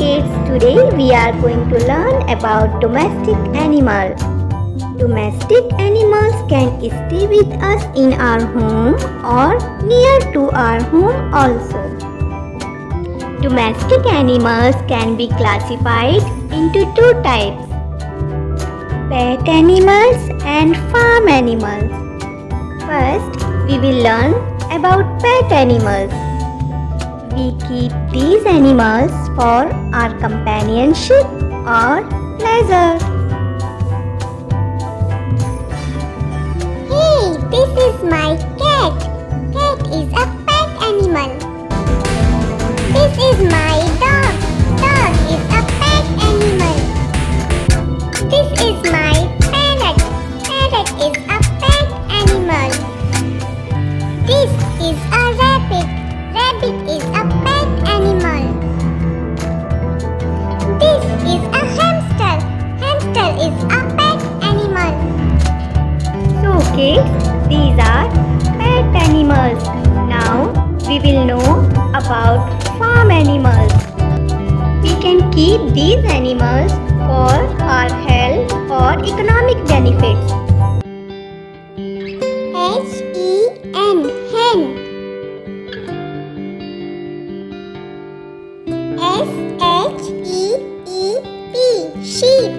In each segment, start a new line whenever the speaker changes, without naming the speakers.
kids, today we are going to learn about domestic animals. Domestic animals can stay with us in our home or near to our home also. Domestic animals can be classified into two types: pet animals and farm animals. First, we will learn about pet animals. We keep these animals for our companionship or pleasure.
Hey, this is my cat. Cat is a pet animal. This is my dog. Dog is a pet animal. This is my parrot. Parrot is a pet animal. This is a rabbit. Rabbit is a pet animal. This is a hamster. Hamster is a pet animal.
So kids, these are pet animals. Now we will know about farm animals. We can keep these animals for our health or economic benefits.
Hen, hen. Sheep, sheep.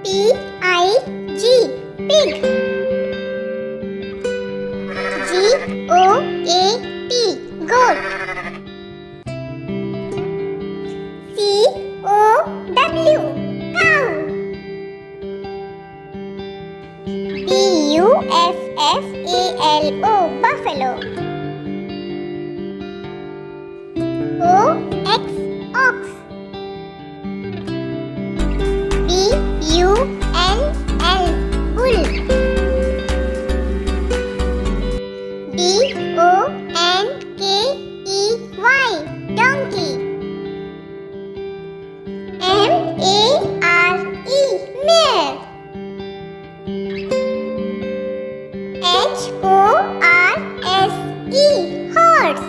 Pig, pig. Goat, goat. Cow. Buffalo, buffalo. Ox. Bull. Donkey. Mare, mare. Horse.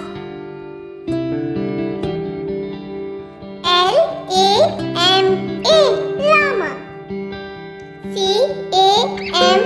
Llama. Cam